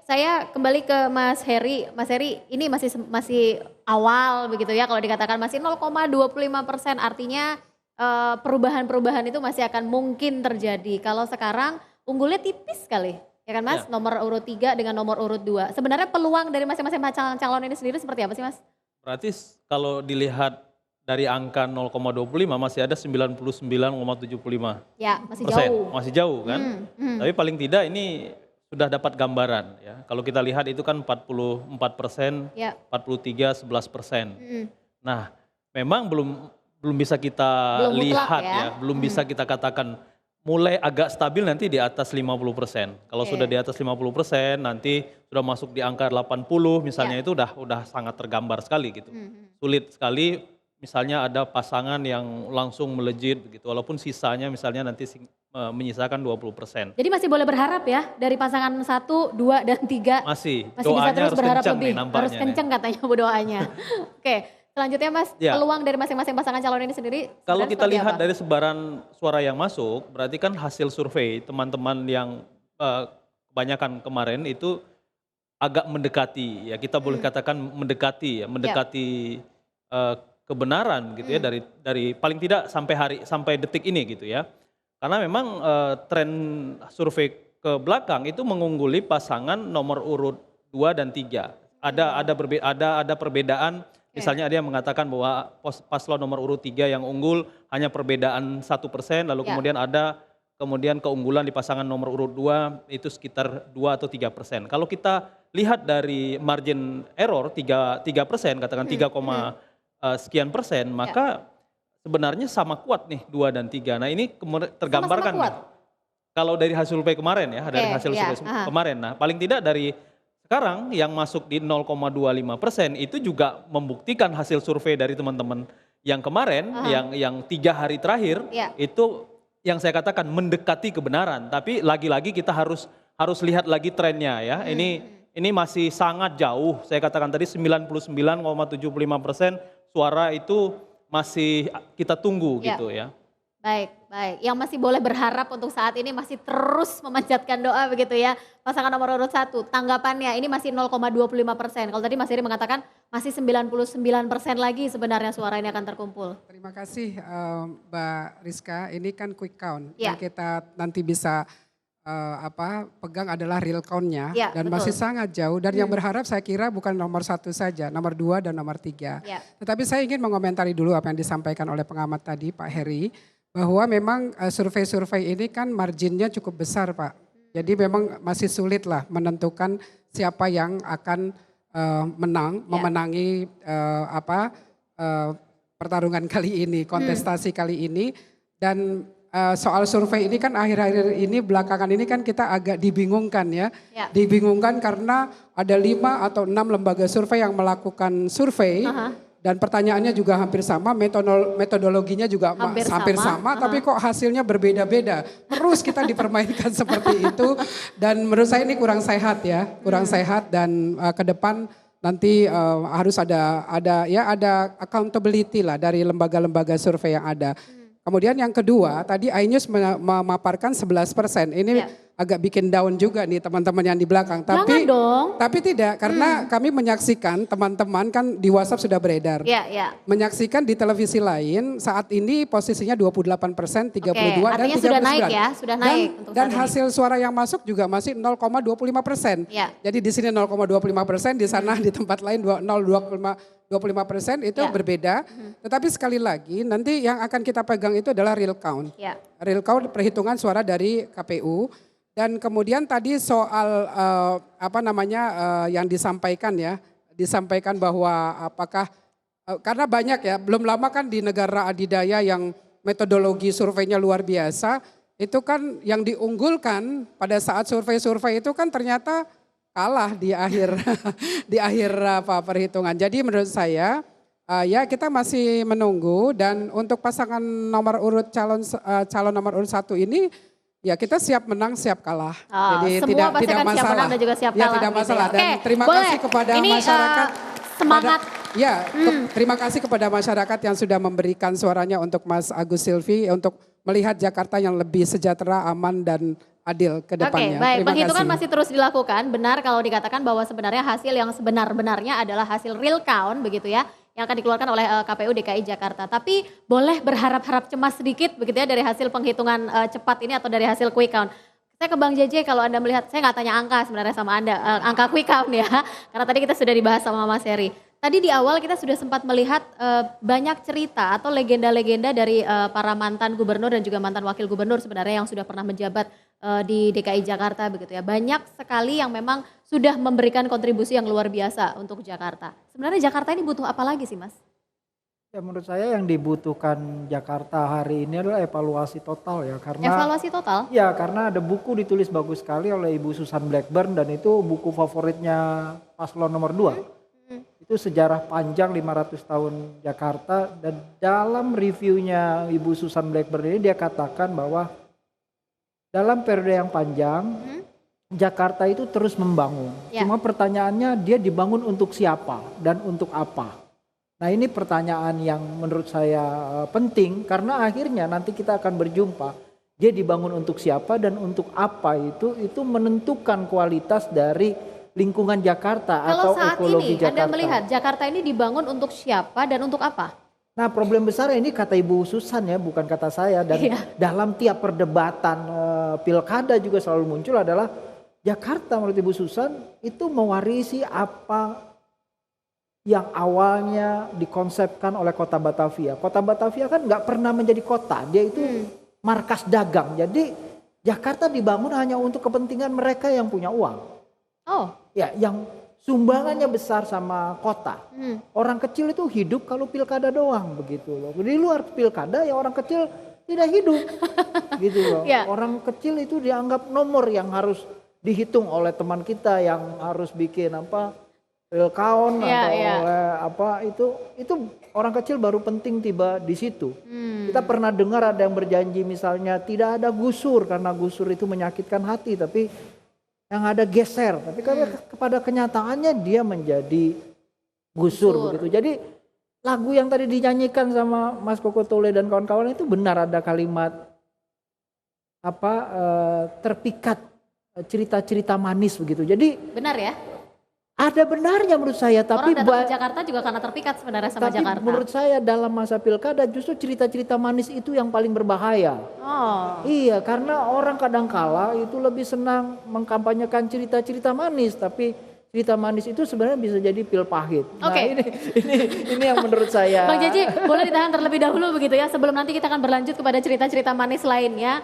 saya kembali ke Mas Heri. Mas Heri, ini masih awal begitu ya kalau dikatakan masih 0,25%, artinya perubahan-perubahan itu masih akan mungkin terjadi. Kalau sekarang unggulnya tipis sekali, ya kan Mas? Ya. Nomor urut 3 dengan nomor urut 2. Sebenarnya peluang dari masing-masing calon ini sendiri seperti apa sih Mas? Berarti kalau dilihat dari angka 0,25 masih ada 99,75%. Ya, masih jauh. Masih jauh kan? Tapi paling tidak ini sudah dapat gambaran ya. Kalau kita lihat itu kan 44%, Ya. 43, 11%. Nah, memang belum bisa kita Belum mutlak lihat ya. ya, belum bisa kita katakan mulai agak stabil nanti di atas 50%. Kalau Oke. sudah di atas 50% nanti sudah masuk di angka 80 misalnya Ya. itu udah sangat tergambar sekali gitu. Sulit sekali misalnya ada pasangan yang langsung melejit begitu walaupun sisanya misalnya nanti menyisakan 20%. Jadi masih boleh berharap ya dari pasangan 1, 2, dan 3. Masih Bisa doanya terus harus berharap kencang lebih. nih nampaknya. Harus kenceng katanya bu doanya. Oke, selanjutnya Mas, Ya. peluang dari masing-masing pasangan calon ini sendiri Kalau sebenarnya kita seperti lihat apa? dari sebaran suara yang masuk, berarti kan hasil survei teman-teman yang kebanyakan kemarin itu agak mendekati, ya kita boleh katakan mendekati ya, mendekati kebenaran gitu ya dari paling tidak sampai detik ini gitu ya. Karena memang tren survei ke belakang itu mengungguli pasangan nomor urut 2 dan 3. Ada perbedaan. Misalnya ada yang mengatakan bahwa paslon nomor urut 3 yang unggul hanya perbedaan 1%, lalu kemudian ada keunggulan di pasangan nomor urut 2 itu sekitar 2 atau 3%. Kalau kita lihat dari margin error 3%, katakan 3, sekian persen, maka sebenarnya sama kuat nih 2 dan 3. Nah ini tergambarkan Sama-sama kuat? nih, kalau dari hasil survei kemarin ya, dari hasil survei kemarin. Nah paling tidak dari sekarang yang masuk di 0,25% itu juga membuktikan hasil survei dari teman-teman yang kemarin, yang 3 hari terakhir itu yang saya katakan mendekati kebenaran. Tapi lagi-lagi kita harus lihat lagi trennya ya. Ini masih sangat jauh. Saya katakan tadi 99,75% suara itu masih kita tunggu gitu ya. Baik. Yang masih boleh berharap untuk saat ini masih terus memanjatkan doa begitu ya. Pasangan nomor urut 1, tanggapannya ini masih 0,25%. Kalau tadi Mas Heri mengatakan masih 99% lagi sebenarnya suara ini akan terkumpul. Terima kasih Mbak Rizka, ini kan quick count. Ya. Yang kita nanti bisa pegang adalah real count-nya Ya, dan betul. masih sangat jauh. Dan yang berharap saya kira bukan nomor 1 saja, nomor 2 dan nomor 3. Ya. Tetapi saya ingin mengomentari dulu apa yang disampaikan oleh pengamat tadi Pak Heri. Bahwa memang survei-survei ini kan marginnya cukup besar Pak. Jadi memang masih sulit lah menentukan siapa yang akan memenangi pertarungan kali ini, kontestasi kali ini. Dan soal survei ini kan akhir-akhir ini belakangan ini kan kita agak dibingungkan ya. Dibingungkan karena ada 5 atau 6 lembaga survei yang melakukan survei. Dan pertanyaannya juga hampir sama, metodologinya juga hampir sama, tapi kok hasilnya berbeda-beda. Terus kita dipermainkan seperti itu dan menurut saya ini kurang sehat ya, kurang sehat dan ke depan nanti harus ada accountability lah dari lembaga-lembaga survei yang ada. Kemudian yang kedua, tadi iNews memaparkan 11%. Ini agak bikin down juga nih teman-teman yang di belakang. Jangan dong. Tapi tidak, karena kami menyaksikan teman-teman kan di WhatsApp sudah beredar. Menyaksikan di televisi lain saat ini posisinya 28%, 32 dan 39. Artinya sudah naik ya, sudah naik. Dan hasil suara yang masuk juga masih 0,25%. Jadi di sini 0,25%, di sana di tempat lain 0,25% itu berbeda. Tetapi sekali lagi nanti yang akan kita pegang itu adalah real count. Real count perhitungan suara dari KPU. Dan kemudian tadi soal yang disampaikan bahwa apakah karena banyak ya, belum lama kan di negara adidaya yang metodologi surveinya luar biasa, itu kan yang diunggulkan pada saat survei-survei itu kan ternyata kalah di akhir perhitungan. Jadi menurut saya ya kita masih menunggu dan untuk pasangan nomor urut calon nomor urut 1 ini ya kita siap menang, siap kalah. Jadi semua pasti tidak akan masalah. siap menang dan juga siap kalah. Ya tidak masalah. Gitu ya. Dan terima kasih kepada masyarakat. Semangat. Terima kasih kepada masyarakat yang sudah memberikan suaranya untuk Mas Agus Silvi untuk melihat Jakarta yang lebih sejahtera, aman dan adil ke Oke, depannya. baik. Terima Penghitungan kasih. masih terus dilakukan. Benar kalau dikatakan bahwa sebenarnya hasil yang sebenar-benarnya adalah hasil real count begitu ya, yang akan dikeluarkan oleh KPU DKI Jakarta. Tapi boleh berharap-harap cemas sedikit begitu ya dari hasil penghitungan cepat ini atau dari hasil quick count. Saya ke Bang JJ, kalau Anda melihat, saya nggak tanya angka sebenarnya sama Anda, angka quick count ya, karena tadi kita sudah dibahas sama Mas Heri. Tadi di awal kita sudah sempat melihat banyak cerita atau legenda-legenda dari para mantan gubernur dan juga mantan wakil gubernur sebenarnya yang sudah pernah menjabat di DKI Jakarta begitu ya. Banyak sekali yang memang sudah memberikan kontribusi yang luar biasa untuk Jakarta. Sebenarnya Jakarta ini butuh apa lagi sih, Mas? Ya menurut saya yang dibutuhkan Jakarta hari ini adalah evaluasi total ya, karena Evaluasi total? ya karena ada buku ditulis bagus sekali oleh Ibu Susan Blackburn dan itu buku favoritnya paslon nomor 2. Itu sejarah panjang 500 tahun Jakarta, dan dalam reviewnya Ibu Susan Blackburn ini dia katakan bahwa dalam periode yang panjang Jakarta itu terus membangun. Ya. Cuma pertanyaannya dia dibangun untuk siapa dan untuk apa. Nah ini pertanyaan yang menurut saya penting, karena akhirnya nanti kita akan berjumpa. Dia dibangun untuk siapa dan untuk apa, itu menentukan kualitas dari lingkungan Jakarta Kalau atau saat ekologi ini Jakarta. Anda melihat Jakarta ini dibangun untuk siapa dan untuk apa? Nah problem besar ini kata Ibu Susan ya, bukan kata saya, dan Iya. dalam tiap perdebatan pilkada juga selalu muncul adalah Jakarta menurut Ibu Susan itu mewarisi apa yang awalnya dikonsepkan oleh kota Batavia. Kota Batavia kan nggak pernah menjadi kota, dia itu markas dagang. Jadi Jakarta dibangun hanya untuk kepentingan mereka yang punya uang. Oh, Ya, yang sumbangannya besar sama kota. Orang kecil itu hidup kalau pilkada doang begitu loh. Di luar pilkada ya orang kecil tidak hidup gitu loh. Ya. Orang kecil itu dianggap nomor yang harus dihitung oleh teman kita yang harus bikin apa real count Ya, atau ya. oleh apa itu orang kecil baru penting tiba di situ. Kita pernah dengar ada yang berjanji misalnya tidak ada gusur karena gusur itu menyakitkan hati, tapi yang ada geser, tapi karena kepada kenyataannya dia menjadi gusur begitu. Jadi lagu yang tadi dinyanyikan sama Mas Koko Tole dan kawan-kawan itu benar, ada kalimat apa terpikat cerita-cerita manis begitu. Jadi benar ya? ada benarnya menurut saya, tapi Orang datang ke Jakarta juga karena terpikat sebenarnya sama tapi Jakarta. menurut saya dalam masa pilkada justru cerita-cerita manis itu yang paling berbahaya. Oh, Iya, karena orang kadangkala itu lebih senang mengkampanyekan cerita-cerita manis, tapi cerita manis itu sebenarnya bisa jadi pil pahit. Nah, Oke. ini yang menurut saya. Bang Jaji boleh ditahan terlebih dahulu begitu ya sebelum nanti kita akan berlanjut kepada cerita-cerita manis lainnya.